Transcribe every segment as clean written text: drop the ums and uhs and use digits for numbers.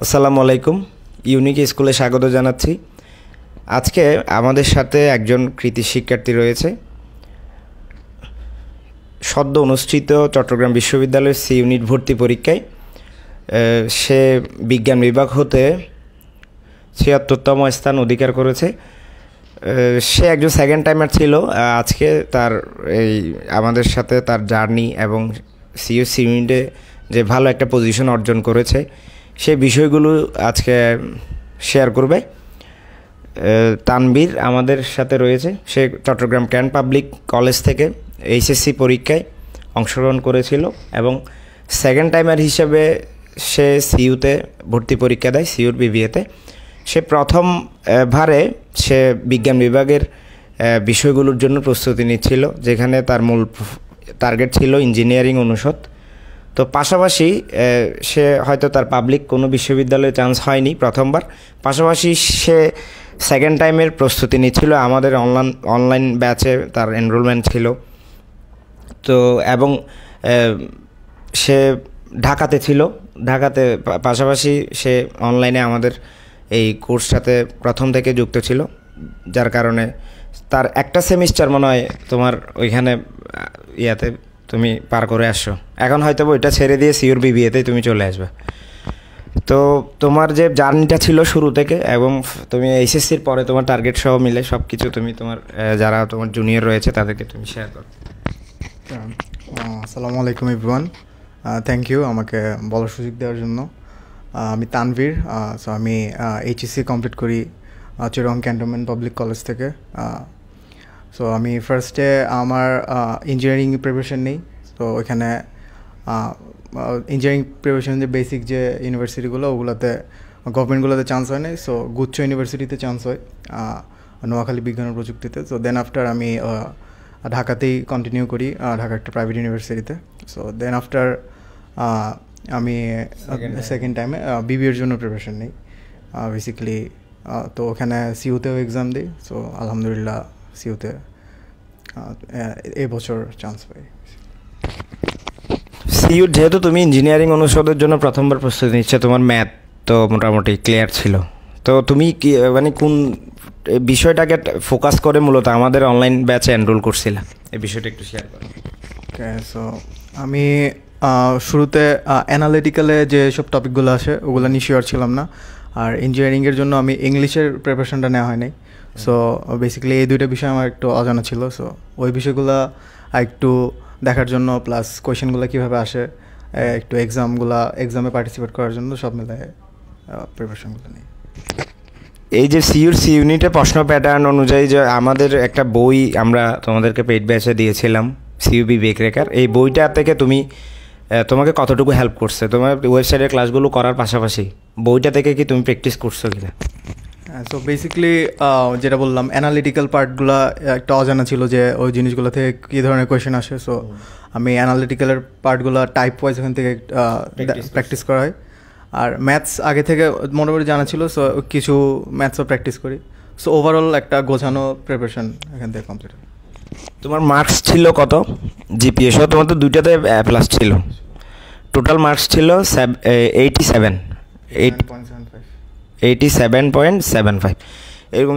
আসসালামু আলাইকুম। ইউনিক স্কুলে স্বাগত জানাচ্ছি। আজকে আমাদের সাথে একজন কৃতি শিক্ষার্থী রয়েছে। সদ্য অনুষ্ঠিত চট্টগ্রাম বিশ্ববিদ্যালয়ের সি ইউনিট ভর্তি পরীক্ষায় সে বিজ্ঞান বিভাগ হতে ৭৬তম স্থান অধিকার করেছে। সে একজন সেকেন্ড টাইমার ছিল। আজকে তার আমাদের সাথে তার জার্নি এবং সি ইউনিটে যে ভালো একটা পজিশন অর্জন করেছে সেই বিষয়গুলো আজকে শেয়ার করবে। তানবীর আমাদের সাথে রয়েছে। সে চট্টগ্রাম ক্যান্ট পাবলিক কলেজ থেকে এইচএসসি পরীক্ষায় অংশগ্রহণ করেছিল এবং সেকেন্ড টাইমার হিসেবে সে সিইউতে ভর্তি পরীক্ষা দেয়, সিইউর বিবিএতে। সে প্রথম ভারে সে বিজ্ঞান বিভাগের বিষয়গুলোর জন্য প্রস্তুতি নিচ্ছিল, যেখানে তার মূল টার্গেট ছিল ইঞ্জিনিয়ারিং অনুষদ। তো পাশাপাশি সে হয়তো তার পাবলিক কোনো বিশ্ববিদ্যালয়ে চান্স হয়নি প্রথমবার, পাশাপাশি সে সেকেন্ড টাইমের প্রস্তুতি নিচ্ছিল। আমাদের অনলাইন ব্যাচে তার এনরোলমেন্ট ছিল। তো এবং সে ঢাকাতে ছিল, ঢাকাতে পাশাপাশি সে অনলাইনে আমাদের এই কোর্সটাতে প্রথম থেকে যুক্ত ছিল, যার কারণে তার একটা সেমিস্টার মনে হয় তোমার ওইখানে ইয়াতে তুমি পার করে আসছো। এখন হয়তো ওইটা ছেড়ে দিয়ে সিইউর বিবিএতেই তুমি চলে আসবে। তো তোমার যে জার্নিটা ছিল শুরু থেকে এবং তুমি এইচএসসির পরে তোমার টার্গেট সহ মিলে সব কিছু তুমি তোমার যারা তোমার জুনিয়র রয়েছে তাদেরকে তুমি শেয়ার করো। আসসালামু আলাইকুম এভরিওয়ান, থ্যাংক ইউ আমাকে বলার সুযোগ দেওয়ার জন্য। আমি তানভীর। সো আমি এইচএসসি কমপ্লিট করি চিরং ক্যান্টনমেন্ট পাবলিক কলেজ থেকে। সো আমি ফার্স্টে আমার ইঞ্জিনিয়ারিং প্রিপারেশন নেই। তো ওইখানে ইঞ্জিনিয়ারিং প্রিপারেশন যে বেসিক যে ইউনিভার্সিটিগুলো ওগুলোতে গভর্নমেন্টগুলোতে চান্স হয় নাই। সো গুচ্ছ ইউনিভার্সিটিতে চান্স হয় নোয়াখালী বিজ্ঞান ও প্রযুক্তিতে। সো দেন আফটার আমি ঢাকাতেই কন্টিনিউ করি, ঢাকা একটা প্রাইভেট ইউনিভার্সিটিতে। সো দেন আফটার আমি সেকেন্ড টাইমে বিবিএর জন্য প্রিপারেশন নিই বেসিক্যালি। তো ওখানে সিইউতেও এক্সাম দিই। সো আলহামদুলিল্লাহ সিইউতে এবছর চান্স পাই। সিইউর যেহেতু তুমি ইঞ্জিনিয়ারিং অনুষদের জন্য প্রথমবার প্রস্তুতি নিচ্ছে, তোমার ম্যাথ তো মোটামুটি ক্লিয়ার ছিল। তো তুমি কি মানে কোন বিষয়টাকে ফোকাস করে মূলত আমাদের অনলাইন ব্যাচে এনরোল করছিলা, এই বিষয়টা একটু শেয়ার করো। ওকে, সো আমি শুরুতে অ্যানালিটিক্যালে যে সব টপিকগুলো আসে ওগুলো নিয়ে শিওর ছিলাম না। আর ইঞ্জিনিয়ারিংয়ের জন্য আমি ইংলিশের প্রিপারেশনটা নেওয়া হয়নি। সো বেসিক্যালি এই দুইটা বিষয় আমার একটু অজানা ছিল। সো ওই বিষয়গুলো একটু দেখার জন্য, প্লাস কোয়েশনগুলো কীভাবে আসে, একটু এক্সামে পার্টিসিপেট করার জন্য সব মিলে প্রিপারেশনগুলো নিই। এই যে সিইউর সি ইউনিটে প্রশ্ন প্যাটার্ন অনুযায়ী যে আমাদের একটা বই আমরা তোমাদেরকে পেইড ব্যাচে দিয়েছিলাম, সিইউবি বেকরেকার, এই বইটা থেকে তোমাকে কতটুকু হেল্প করছে? তোমার ওয়েবসাইটের ক্লাসগুলো করার পাশাপাশি বইটা থেকে কি তুমি প্র্যাকটিস করছো কিনা? সো বেসিক্যালি যেটা বললাম, অ্যানালিটিক্যাল পার্টগুলো একটা অজানা ছিল যে ওই জিনিসগুলো থেকে কী ধরনের কোয়েশ্চেন আসে। সো আমি অ্যানালিটিক্যালের পার্টগুলো টাইপ ওয়াইজ এখান থেকে প্র্যাকটিস করা হয়। আর ম্যাথস আগে থেকে মোটামুটি জানা ছিল। সো কিছু ম্যাথসও প্র্যাকটিস করি। সো ওভারঅল একটা গোছানো প্রিপারেশন এখান থেকে কমপ্লিট হয়। তোমার মার্কস ছিল কত জিপিএ সহ? তোমার তো দুইটাতে প্লাস ছিল, টোটাল মার্কস ছিল 87.75 এরকম।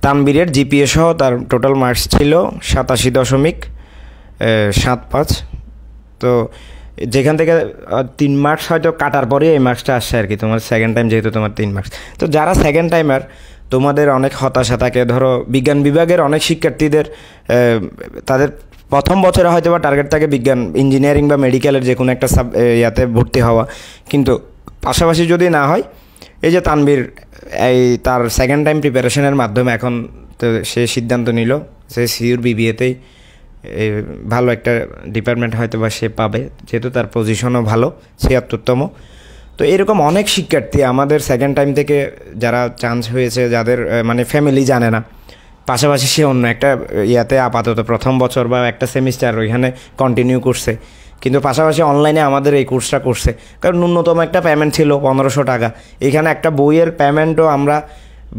তানবীরের জিপিএ সহ তার টোটাল মার্কস ছিল 87.75। তো যেখান থেকে 3 মার্কস হয়তো কাটার পরে এই মার্কসটা আসছে আর কি, তোমার সেকেন্ড টাইম যেহেতু তোমার 3 মার্কস। তো যারা সেকেন্ড টাইমার, তোমাদের অনেক হতাশা থাকে। ধরো বিজ্ঞান বিভাগের অনেক শিক্ষার্থীদের তাদের প্রথম বছরে হয়তো বা টার্গেট থাকে বিজ্ঞান, ইঞ্জিনিয়ারিং বা মেডিকেলের যে কোনো একটা ইয়াতে ভর্তি হওয়া, কিন্তু পাশাপাশি যদি না হয়, এই যে তানবীর তার সেকেন্ড টাইম প্রিপারেশনের মাধ্যমে এখন তো সে সিদ্ধান্ত নিল সে সিইউর বিবিএতেই ভালো একটা ডিপার্টমেন্ট হয়তো বা সে পাবে, যেহেতু তার পজিশনও ভালো, ৭৬তম। তো এরকম অনেক শিক্ষার্থী আমাদের সেকেন্ড টাইম থেকে যারা চান্স হয়েছে, যাদের মানে ফ্যামিলি জানে না, পাশাপাশি সে অন্য একটা ইয়াতে আপাতত প্রথম বছর বা একটা সেমিস্টার ওইখানে কন্টিনিউ করছে, কিন্তু পাশাপাশি অনলাইনে আমাদের এই কোর্সটা করছে। কারণ ন্যূনতম একটা পেমেন্ট ছিল 1500 টাকা। এখানে একটা বইয়ের পেমেন্টও আমরা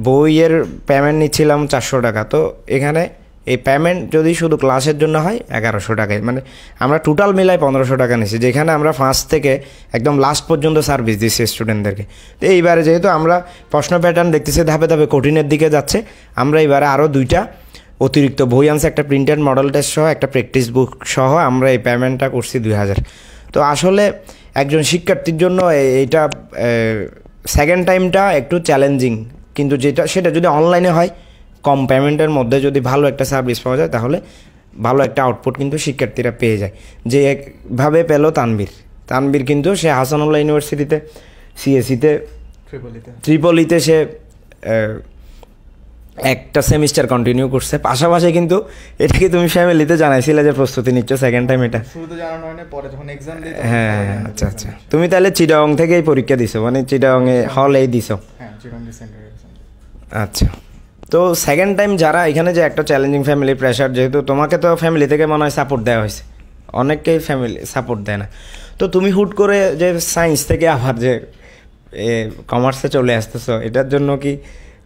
বইয়ের পেমেন্ট নিচ্ছিলাম 400 টাকা। তো এখানে এই পেমেন্ট যদি শুধু ক্লাসের জন্য হয় 1100 টাকায়, মানে আমরা টোটাল মিলাই 1500 টাকা নিয়েছি, যেখানে আমরা ফার্স্ট থেকে একদম লাস্ট পর্যন্ত সার্ভিস দিচ্ছি স্টুডেন্টদেরকে। তো এইবারে যেহেতু আমরা প্রশ্ন প্যাটার্ন দেখতেছি ধাপে ধাপে কঠিনের দিকে যাচ্ছে, আমরা এবারে আরও 2টা অতিরিক্ত বই আনছে, একটা প্রিন্টেড মডেল টেস্ট সহ একটা প্র্যাকটিস বুক সহ আমরা এই পেমেন্টটা করছি 2000। তো আসলে একজন শিক্ষার্থীর জন্য এইটা সেকেন্ড টাইমটা একটু চ্যালেঞ্জিং, কিন্তু সেটা যদি অনলাইনে হয় কম পেমেন্টের মধ্যে যদি ভালো একটা সার্ভিস পাওয়া যায় তাহলে ভালো একটা আউটপুট কিন্তু শিক্ষার্থীরা পেয়ে যায়। যে একভাবে পেল তানবীর কিন্তু সে হাসানুল্লাহ ইউনিভার্সিটিতে সিএসিতে ত্রিপলিতে সে একটা সেমিস্টার কন্টিনিউ করছে, পাশাপাশি কিন্তু এটা কি তুমি ফ্যামিলিতে জানাইছিলে যে প্রস্তুতি নিচ্ছ সেকেন্ড টাইম? এটা হ্যাঁ, আচ্ছা আচ্ছা। তুমি তাহলে চিটাগং থেকেই পরীক্ষা দিছো, মানে চিটাগংয়ে হলেই দিছো? আচ্ছা। তো সেকেন্ড টাইম যারা এখানে যে একটা চ্যালেঞ্জিং ফ্যামিলি প্রেশার, যেহেতু তোমাকে তো ফ্যামিলি থেকে মনে হয় সাপোর্ট দেওয়া হয়েছে, অনেককেই ফ্যামিলি সাপোর্ট দেয় না, তো তুমি হুট করে যে সায়েন্স থেকে আবার যে কমার্সে চলে আসতেছো, এটার জন্য কি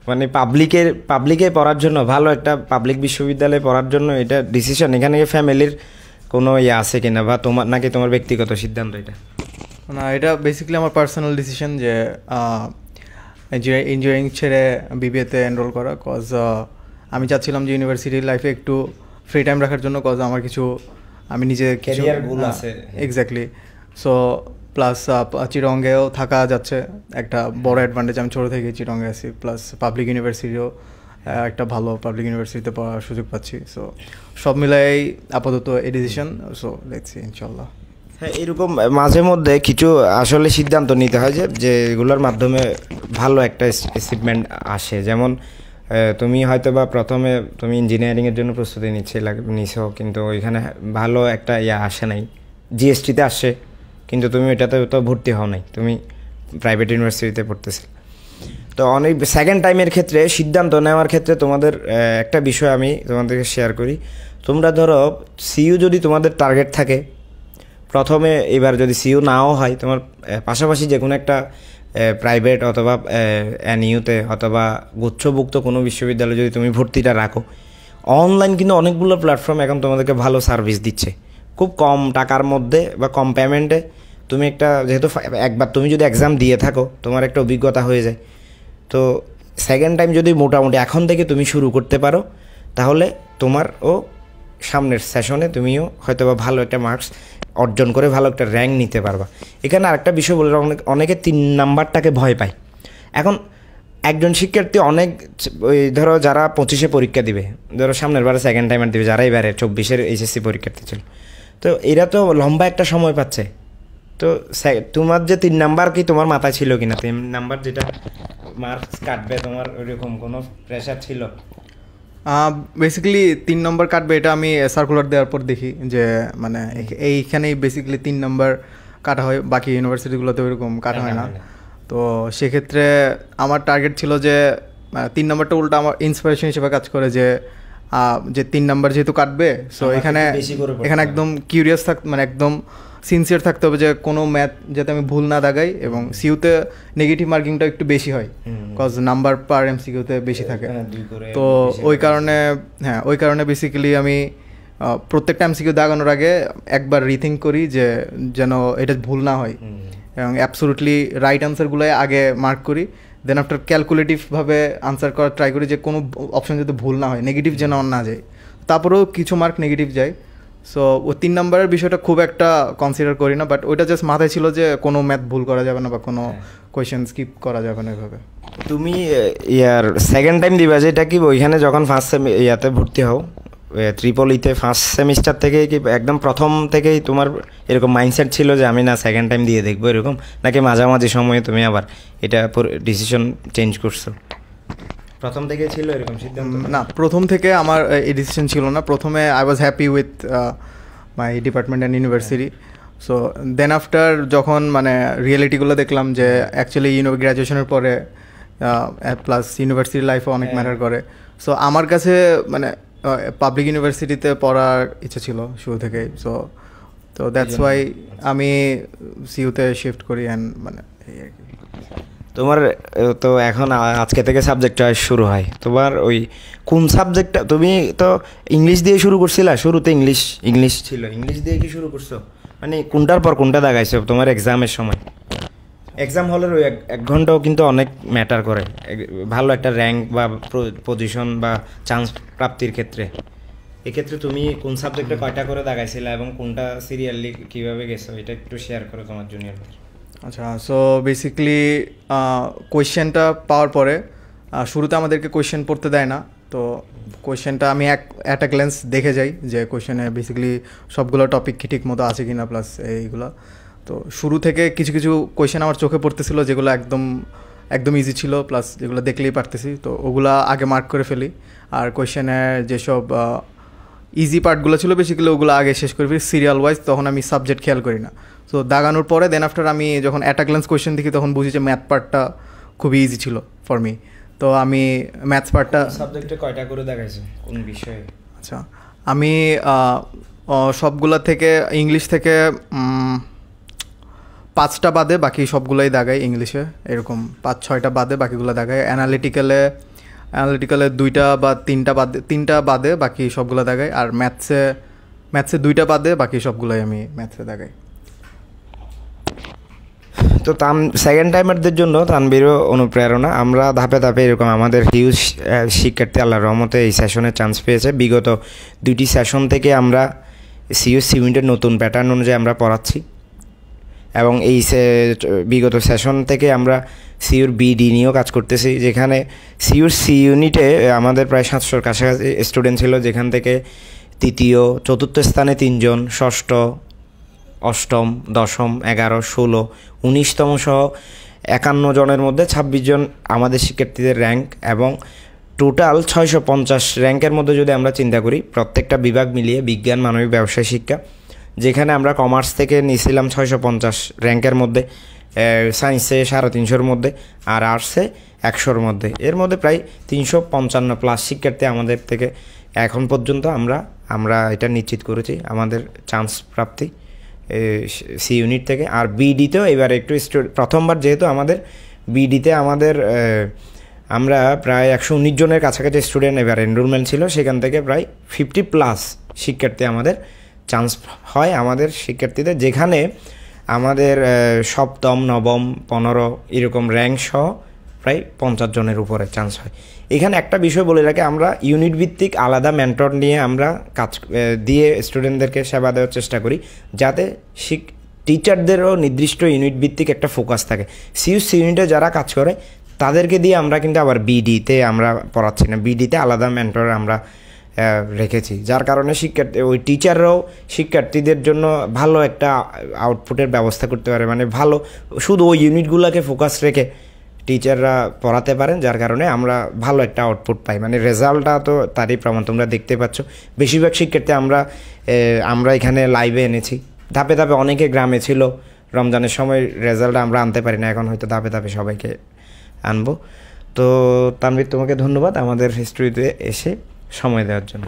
মানে পাবলিকে পড়ার জন্য, ভালো একটা পাবলিক বিশ্ববিদ্যালয়ে পড়ার জন্য এটা ডিসিশন, এখানে কি ফ্যামিলির কোনো আছে কিনা, বা তোমার নাকি তোমার ব্যক্তিগত সিদ্ধান্ত? এটা না, এটা বেসিক্যালি আমার পার্সোনাল ডিসিশন যে ইঞ্জিনিয়ারিং ছেড়ে বিবিএতে এনরোল করা, কজ আমি চাচ্ছিলাম যে ইউনিভার্সিটি লাইফে একটু ফ্রি টাইম রাখার জন্য, কজ আমার কিছু আমি নিজে ক্যারিয়ার গোল আছে। এক্স্যাক্টলি। সো প্লাস চিটংয়েও থাকা যাচ্ছে, একটা বড় অ্যাডভান্টেজ, আমি ছোটো থেকে চিটংয়ে আছি, প্লাস পাবলিক ইউনিভার্সিটিও একটা ভালো পাবলিক ইউনিভার্সিটিতে পড়ার সুযোগ পাচ্ছি। সো সব মিলাই আপাতত এই ডিসিশন। সো লেটস সি ইনশাল্লাহ। হ্যাঁ, এরকম মাঝে মধ্যে কিছু আসলে সিদ্ধান্ত নিতে হয় যে এগুলোর মাধ্যমে ভালো একটা অ্যাচিভমেন্ট আসে। যেমন তুমি হয়তো বা প্রথমে তুমি ইঞ্জিনিয়ারিংয়ের জন্য প্রস্তুতি নিছো, কিন্তু ওইখানে ভালো একটা আসে নাই, জিএসটিতে আসে, কিন্তু তুমি এটাতে তো ভর্তি হও নাই, তুমি প্রাইভেট ইউনিভার্সিটিতে পড়তেছি। তো অনেক সেকেন্ড টাইমের ক্ষেত্রে সিদ্ধান্ত নেওয়ার ক্ষেত্রে তোমাদের একটা বিষয় আমি তোমাদেরকে শেয়ার করি। তোমরা ধরো সিইউ যদি তোমাদের টার্গেট থাকে প্রথমে, এবার যদি সিইউ নাও হয়, তোমার পাশাপাশি যে কোনো একটা প্রাইভেট অথবা এনইউতে অথবা গুচ্ছভুক্ত কোনো বিশ্ববিদ্যালয়ে যদি তুমি ভর্তিটা রাখো, অনলাইন কিন্তু অনেকগুলো প্ল্যাটফর্ম এখন তোমাদেরকে ভালো সার্ভিস দিচ্ছে খুব কম টাকার মধ্যে বা কম পেমেন্টে। তুমি একটা যেহেতু একবার তুমি যদি এক্সাম দিয়ে থাকো তোমার একটা অভিজ্ঞতা হয়ে যায়, তো সেকেন্ড টাইম যদি মোটামুটি এখন থেকে তুমি শুরু করতে পারো তাহলে তোমারও সামনের সেশনে তুমিও হয়তো বা ভালো একটা মার্কস অর্জন করে ভালো একটা র্যাঙ্ক নিতে পারবা। এখানে আরেকটা বিষয় বলে, অনেকে 3 নাম্বারটাকে ভয় পায়। এখন একজন শিক্ষার্থী অনেক ওই ধরো যারা 25-এ পরীক্ষা দিবে, ধরো সামনের বারে সেকেন্ড টাইমার দিবে, যারা এবারে 24-এর এইচএসসি পরীক্ষার্থী ছিল, তো এরা তো লম্বা একটা সময় পাচ্ছে। তো তোমার যে 3 নাম্বার কি তোমার মাথায় ছিল কিনা, 3 নাম্বার যেটা মার্কস কাটবে, তোমার ওইরকম কোনো প্রেশার ছিল? বেসিক্যালি 3 নম্বর কাটবে এটা আমি সার্কুলার দেওয়ার পর দেখি যে মানে এইখানেই বেসিক্যালি 3 নম্বর কাটা হয়, বাকি ইউনিভার্সিটিগুলোতে ওইরকম কাটা হয় না। তো সেক্ষেত্রে আমার টার্গেট ছিল যে 3 নম্বরটা উল্টা আমার ইন্সপিরেশন হিসেবে কাজ করে, যে 3 নম্বর যেহেতু কাটবে, সো এখানে একদম কিউরিয়াস মানে একদম সিনসিয়ার থাকতে হবে যে কোনো ম্যাথ যাতে আমি ভুল না দাগাই, এবং সিইউতে নেগেটিভ মার্কিংটা একটু বেশি হয়, কজ নাম্বার পার এমসিকিউতে বেশি থাকে। তো ওই কারণে বেসিক্যালি আমি প্রত্যেকটা এমসিকিউ দাগানোর আগে একবার রিথিঙ্ক করি যে যেন এটা ভুল না হয়, এবং অ্যাবসোলুটলি রাইট আনসারগুলোই আগে মার্ক করি, দেন আফটার ক্যালকুলেটিভভাবে আনসার করার ট্রাই করি যে কোনো অপশন যাতে ভুল না হয়, নেগেটিভ যেন না যায়। তারপরেও কিছু মার্ক নেগেটিভ যায়। সো ওই 3 নম্বরের বিষয়টা খুব একটা কনসিডার করি না, বাট ওইটা জাস্ট মাথায় ছিল যে কোনো ম্যাথ ভুল করা যাবে না বা কোনো কোয়েশ্চেন স্কিপ করা যাবে না এভাবে। তুমি সেকেন্ড টাইম দিবা যেটা কি ওইখানে যখন ফার্স্ট ইয়াতে ভর্তি হও ত্রিপলিতে ফার্স্ট সেমিস্টার থেকে কি একদম প্রথম থেকেই তোমার এরকম মাইন্ডসেট ছিল যে আমি না সেকেন্ড টাইম দিয়ে দেখবো এরকম, নাকি মাঝামাঝি সময়ে তুমি আবার এটা ডিসিশন চেঞ্জ করছো? প্রথম থেকে ছিল এরকম সিদ্ধান্ত? না, প্রথম থেকে আমার এই ডিসিশন ছিল না। প্রথমে I was happy with my department and university. So then after যখন মানে রিয়েলিটিগুলো দেখলাম যে অ্যাকচুয়ালি গ্র্যাজুয়েশনের পরে প্লাস ইউনিভার্সিটি লাইফও অনেক ম্যাটার করে। সো আমার কাছে মানে পাবলিক ইউনিভার্সিটিতে পড়ার ইচ্ছা ছিল শুরু থেকেই। তো দ্যাটস ওয়াই আমি সিইউতে শিফট করি অ্যান্ড মানে এই আর কি। তোমার তো এখন আজকে থেকে সাবজেক্ট চয়েস শুরু হয়, তোমার ওই কোন সাবজেক্টটা, তুমি তো ইংলিশ দিয়ে শুরু করছিলা, শুরুতে ইংলিশ ছিল, ইংলিশ দিয়ে কি শুরু করছো, মানে কোনটার পর কোনটা দাগাইছো তোমার এক্সামের সময়? এক্সাম হলের ওই 1 ঘন্টাও কিন্তু অনেক ম্যাটার করে ভালো একটা র্যাঙ্ক বা পজিশন বা চান্স প্রাপ্তির ক্ষেত্রে। এক্ষেত্রে তুমি কোন সাবজেক্টে কয়টা করে দাগাইছিলা এবং কোনটা সিরিয়ালি কীভাবে গেছো, এটা একটু শেয়ার করো তোমার জুনিয়র। আচ্ছা, সো বেসিক্যালি কোয়েশ্চেনটা পাওয়ার পরে শুরুতে আমাদেরকে কোয়েশ্চেন পড়তে দেয় না, তো কোয়েশ্চেনটা আমি অ্যাট আ গ্ল্যান্স দেখে যাই যে কোয়েশ্চেনে বেসিক্যালি সবগুলো টপিক কি ঠিক মতো আছে কি না, প্লাস এইগুলো। তো শুরু থেকে কিছু কিছু কোয়েশ্চেন আমার চোখে পড়তেছিল যেগুলো একদম ইজি ছিল, প্লাস যেগুলো দেখলেই পারতেছি, তো ওগুলা আগে মার্ক করে ফেলি। আর কোয়েশ্চেনের যেসব ইজি পার্টগুলো ছিল বেসিক্যালি ওগুলো আগে শেষ করে ফেলি সিরিয়াল ওয়াইজ, তখন আমি সাবজেক্ট খেয়াল করি না। সো দাগানোর পরে দেন আফটার আমি যখন অ্যাট আ গ্ল্যান্স কোয়েশ্চেন দেখি তখন বুঝি যে ম্যাথ পার্টটা খুবই ইজি ছিল ফর মি। তো আমি ম্যাথস পার্টটা সাবজেক্টে কয়টা করে দেখাইছে কোন বিষয়ে? আচ্ছা, আমি সবগুলা থেকে ইংলিশ থেকে 5টা বাদে বাকি সবগুলোই দাগাই ইংলিশে, এরকম 5-6টা বাদে বাকিগুলো দাগাই। অ্যানালিটিক্যালে 2টা বা 3টা বাদে বাকি সবগুলো দাগাই। আর ম্যাথসে 2টা বাদে বাকি সবগুলোই আমি ম্যাথসে দাগাই। তো সেকেন্ড টাইমারদের জন্য তানবীরও অনুপ্রেরণা। আমরা ধাপে ধাপে এরকম আমাদের হিউজ শিক্ষার্থী আল্লাহর রহমতে এই সেশনে চান্স পেয়েছে। বিগত 2টি সেশন থেকে আমরা সিইউস ইউনিটের নতুন প্যাটার্ন অনুযায়ী আমরা পড়াচ্ছি এবং এই বিগত সেশন থেকে আমরা সিইউর বিডি নিয়েও কাজ করতেছি, যেখানে সিইউর সি ইউনিটে আমাদের প্রায় 700-র কাছাকাছি স্টুডেন্ট ছিল, যেখান থেকে তৃতীয় চতুর্থ স্থানে 3 জন, ষষ্ঠ, অষ্টম, দশম, 11, 16, 19তম সহ 51 জনের মধ্যে 26 জন আমাদের শিক্ষার্থীদের র্যাঙ্ক, এবং টোটাল 650 র্যাঙ্কের মধ্যে যদি আমরা চিন্তা করি প্রত্যেকটা বিভাগ মিলিয়ে বিজ্ঞান, মানবিক, ব্যবসায় শিক্ষা, যেখানে আমরা কমার্স থেকে নিয়েছিলাম 650 র্যাঙ্কের মধ্যে, সায়েন্সে 350-র মধ্যে, আর আর্টসে 100-র মধ্যে। এর মধ্যে প্রায় 355+ শিক্ষার্থী আমাদের থেকে এখন পর্যন্ত আমরা এটা নিশ্চিত করেছি আমাদের চান্স প্রাপ্তি সি ইউনিট থেকে। আর বিডিতেও এবার একটু প্রথমবার যেহেতু আমাদের বিডিতে আমরা প্রায় 119 জনের কাছাকাছি স্টুডেন্ট এবার এনরোলমেন্ট ছিল, সেখান থেকে প্রায় 50+ শিক্ষার্থী আমাদের চান্স হয় আমাদের শিক্ষার্থীদের, যেখানে আমাদের সপ্তম, নবম, 15 এরকম র্যাঙ্ক সহ প্রায় 50 জনের উপরে চান্স হয়। এখানে একটা বিষয় বলে রাখি, আমরা ইউনিট ভিত্তিক আলাদা মেন্টর নিয়ে আমরা কাজ দিয়ে স্টুডেন্টদেরকে সেবা দেওয়ার চেষ্টা করি, যাতে টিচারদেরও নির্দিষ্ট ইউনিট ভিত্তিক একটা ফোকাস থাকে। সিইউস ইউনিটে যারা কাজ করে তাদেরকে দিয়ে আমরা কিন্তু আবার বিডিতে আমরা পড়াচ্ছি না, বিডিতে আলাদা মেন্টর আমরা রেখেছি, যার কারণে ওই টিচাররাও শিক্ষার্থীদের জন্য ভালো একটা আউটপুটের ব্যবস্থা করতে পারে, মানে ভালো শুধু ওই ইউনিটগুলোকে ফোকাস রেখে টিচাররা পড়াতে পারেন, যার কারণে আমরা ভালো একটা আউটপুট পাই। মানে রেজাল্টটা তো তারই প্রমাণ, তোমরা দেখতে পাচ্ছ। বেশিরভাগ শিক্ষার্থী আমরা এখানে লাইভে এনেছি, ধাপে ধাপে অনেকে গ্রামে ছিল, রমজানের সময় রেজাল্ট আমরা আনতে পারি না, এখন হয়তো ধাপে ধাপে সবাইকে আনবো। তো তানভীর, তোমাকে ধন্যবাদ আমাদের হিস্ট্রিতে এসে সময় দেওয়ার জন্য।